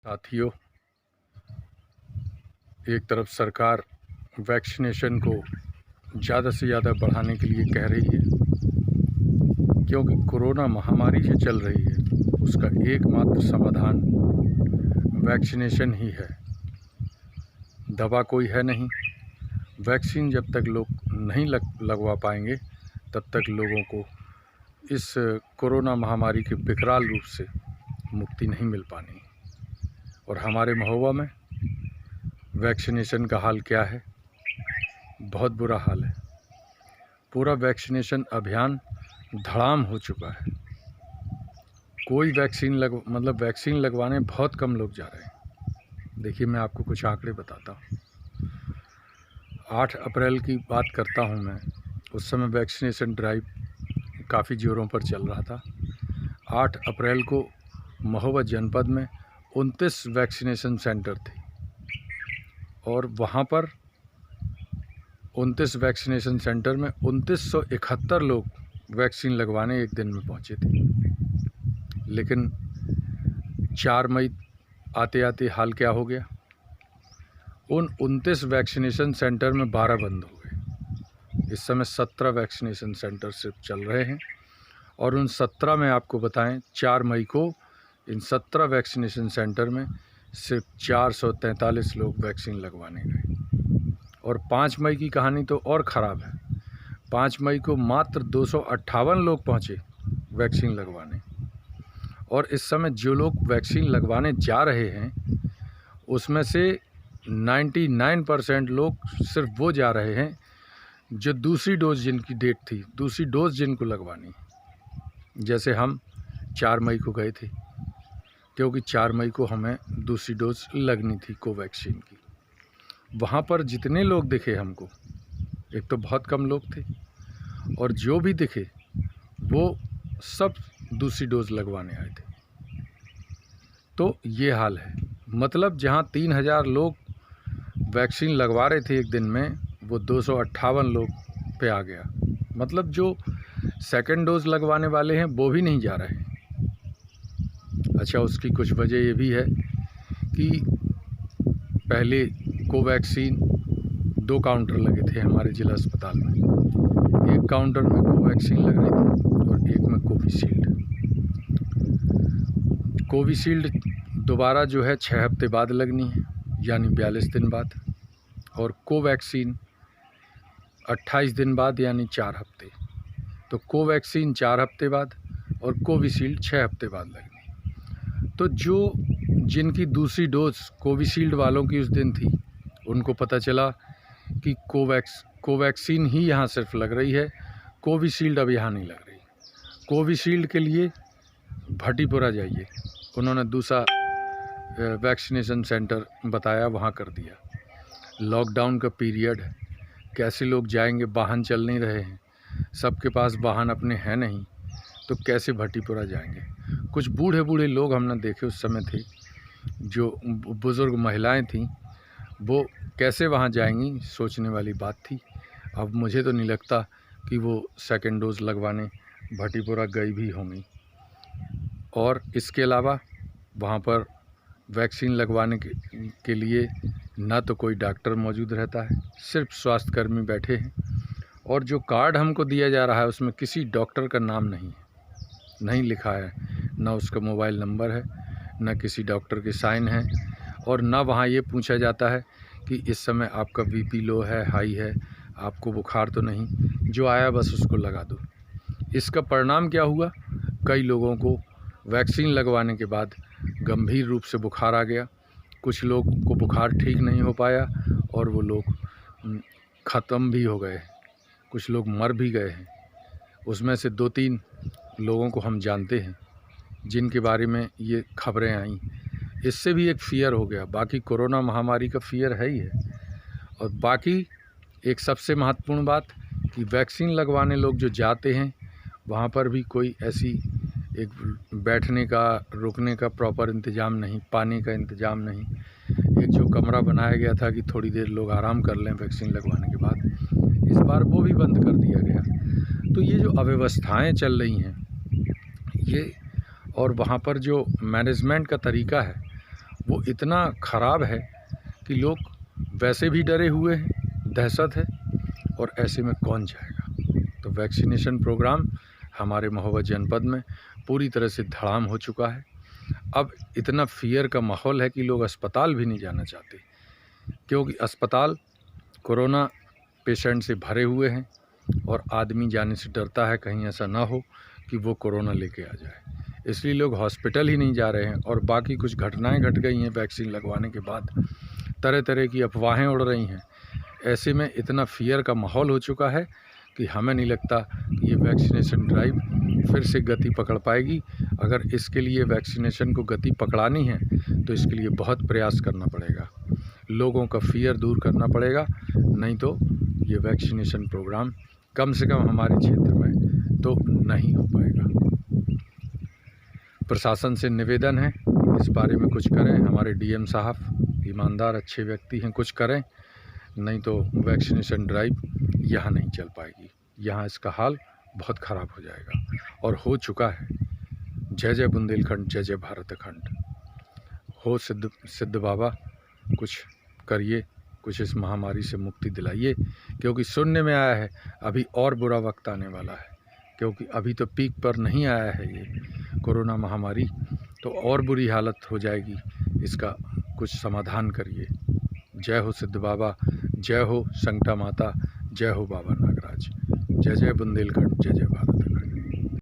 साथियों, एक तरफ सरकार वैक्सीनेशन को ज़्यादा से ज़्यादा बढ़ाने के लिए कह रही है, क्योंकि कोरोना महामारी जो चल रही है उसका एकमात्र समाधान वैक्सीनेशन ही है। दवा कोई है नहीं। वैक्सीन जब तक लोग नहीं लगवा पाएंगे तब तक लोगों को इस कोरोना महामारी के विकराल रूप से मुक्ति नहीं मिल पानी। और हमारे महोबा में वैक्सीनेशन का हाल क्या है? बहुत बुरा हाल है। पूरा वैक्सीनेशन अभियान धड़ाम हो चुका है। कोई वैक्सीन लगवाने बहुत कम लोग जा रहे हैं। देखिए, मैं आपको कुछ आंकड़े बताता हूँ। 8 अप्रैल की बात करता हूँ मैं। उस समय वैक्सीनेशन ड्राइव काफ़ी ज़ोरों पर चल रहा था। 8 अप्रैल को महोबा जनपद में 29 वैक्सीनेशन सेंटर थे और वहाँ पर 29 वैक्सीनेशन सेंटर में 2971 लोग वैक्सीन लगवाने एक दिन में पहुँचे थे। लेकिन 4 मई आते आते हाल क्या हो गया? उन 29 वैक्सीनेशन सेंटर में 12 बंद हो गए। इस समय 17 वैक्सीनेशन सेंटर सिर्फ चल रहे हैं और उन 17 में आपको बताएं, 4 मई को इन 17 वैक्सीनेशन सेंटर में सिर्फ 443 लोग वैक्सीन लगवाने गए। और 5 मई की कहानी तो और ख़राब है। 5 मई को मात्र 258 लोग पहुँचे वैक्सीन लगवाने। और इस समय जो लोग वैक्सीन लगवाने जा रहे हैं उसमें से 99% लोग सिर्फ वो जा रहे हैं जो दूसरी डोज जिनकी डेट थी, दूसरी डोज जिनको लगवानी। जैसे हम 4 मई को गए थे, क्योंकि 4 मई को हमें दूसरी डोज लगनी थी कोवैक्सीन की। वहाँ पर जितने लोग दिखे हमको, एक तो बहुत कम लोग थे और जो भी दिखे वो सब दूसरी डोज लगवाने आए थे। तो ये हाल है। मतलब जहाँ 3000 लोग वैक्सीन लगवा रहे थे एक दिन में, वो 258 लोग पे आ गया। मतलब जो सेकंड डोज लगवाने वाले हैं वो भी नहीं जा रहे हैं। अच्छा, उसकी कुछ वजह ये भी है कि पहले कोवैक्सीन 2 काउंटर लगे थे हमारे ज़िला अस्पताल में। एक काउंटर में कोवैक्सीन लग रही थी और एक में कोविशील्ड। कोविशील्ड दोबारा जो है 6 हफ्ते बाद लगनी है, यानी 42 दिन बाद। और कोवैक्सीन 28 दिन बाद, यानी 4 हफ्ते। तो कोवैक्सीन 4 हफ्ते बाद और कोविशील्ड 6 हफ्ते बाद लगनी। तो जिनकी दूसरी डोज कोविशील्ड वालों की उस दिन थी, उनको पता चला कि कोवैक्सीन ही यहाँ सिर्फ लग रही है, कोविशील्ड अब यहाँ नहीं लग रही। कोविशील्ड के लिए भटीपुरा जाइए। उन्होंने दूसरा वैक्सीनेशन सेंटर बताया, वहाँ कर दिया। लॉकडाउन का पीरियड है, कैसे लोग जाएंगे? वाहन चल नहीं रहे हैं, सबके पास वाहन अपने हैं नहीं, तो कैसे भटीपुरा जाएंगे? कुछ बूढ़े बूढ़े लोग हमने देखे उस समय थे, जो बुज़ुर्ग महिलाएं थीं, वो कैसे वहाँ जाएंगी, सोचने वाली बात थी। अब मुझे तो नहीं लगता कि वो सेकंड डोज लगवाने भटीपुरा गई भी होंगी। और इसके अलावा वहाँ पर वैक्सीन लगवाने के लिए ना तो कोई डॉक्टर मौजूद रहता है, सिर्फ स्वास्थ्यकर्मी बैठे हैं। और जो कार्ड हमको दिया जा रहा है उसमें किसी डॉक्टर का नाम नहीं लिखा है, ना उसका मोबाइल नंबर है, ना किसी डॉक्टर के साइन है। और ना वहाँ ये पूछा जाता है कि इस समय आपका बीपी लो है, हाई है, आपको बुखार तो नहीं, जो आया बस उसको लगा दो। इसका परिणाम क्या हुआ? कई लोगों को वैक्सीन लगवाने के बाद गंभीर रूप से बुखार आ गया। कुछ लोग को बुखार ठीक नहीं हो पाया और वो लोग ख़त्म भी हो गए। कुछ लोग मर भी गए हैं। उसमें से 2-3 लोगों को हम जानते हैं जिनके बारे में ये खबरें आईं। इससे भी एक फ़ियर हो गया। बाकी कोरोना महामारी का फ़ियर है ही है। और बाकी एक सबसे महत्वपूर्ण बात कि वैक्सीन लगवाने लोग जो जाते हैं वहाँ पर भी कोई ऐसी एक बैठने का, रुकने का प्रॉपर इंतज़ाम नहीं, पानी का इंतज़ाम नहीं। एक जो कमरा बनाया गया था कि थोड़ी देर लोग आराम कर लें वैक्सीन लगवाने के बाद, इस बार वो भी बंद कर दिया गया। तो ये जो अव्यवस्थाएं चल रही हैं ये, और वहाँ पर जो मैनेजमेंट का तरीका है वो इतना ख़राब है कि लोग वैसे भी डरे हुए हैं, दहशत है, और ऐसे में कौन जाएगा। तो वैक्सीनेशन प्रोग्राम हमारे महोबा जनपद में पूरी तरह से धड़ाम हो चुका है। अब इतना फ़ियर का माहौल है कि लोग अस्पताल भी नहीं जाना चाहते, क्योंकि अस्पताल कोरोना पेशेंट से भरे हुए हैं और आदमी जाने से डरता है कहीं ऐसा ना हो कि वो कोरोना लेके आ जाए। इसलिए लोग हॉस्पिटल ही नहीं जा रहे हैं। और बाकी कुछ घटनाएं घट गई हैं वैक्सीन लगवाने के बाद, तरह तरह की अफवाहें उड़ रही हैं। ऐसे में इतना फ़ियर का माहौल हो चुका है कि हमें नहीं लगता कि ये वैक्सीनेशन ड्राइव फिर से गति पकड़ पाएगी। अगर इसके लिए वैक्सीनेशन को गति पकड़ानी है तो इसके लिए बहुत प्रयास करना पड़ेगा, लोगों का फ़ियर दूर करना पड़ेगा, नहीं तो ये वैक्सीनेशन प्रोग्राम कम से कम हमारे क्षेत्र में तो नहीं हो पाएगा। प्रशासन से निवेदन है इस बारे में कुछ करें। हमारे डीएम साहब ईमानदार अच्छे व्यक्ति हैं, कुछ करें, नहीं तो वैक्सीनेशन ड्राइव यहाँ नहीं चल पाएगी। यहाँ इसका हाल बहुत ख़राब हो जाएगा और हो चुका है। जय जय बुंदेलखंड, जय जय भारत अखंड। हो सिद्ध बाबा, कुछ करिए, कुछ इस महामारी से मुक्ति दिलाइए, क्योंकि सुनने में आया है अभी और बुरा वक्त आने वाला है, क्योंकि अभी तो पीक पर नहीं आया है ये कोरोना महामारी, तो और बुरी हालत हो जाएगी। इसका कुछ समाधान करिए। जय हो सिद्ध बाबा, जय हो संकटा माता, जय हो बाबा नागराज। जय जय बुंदेलखंड, जय जय भारत।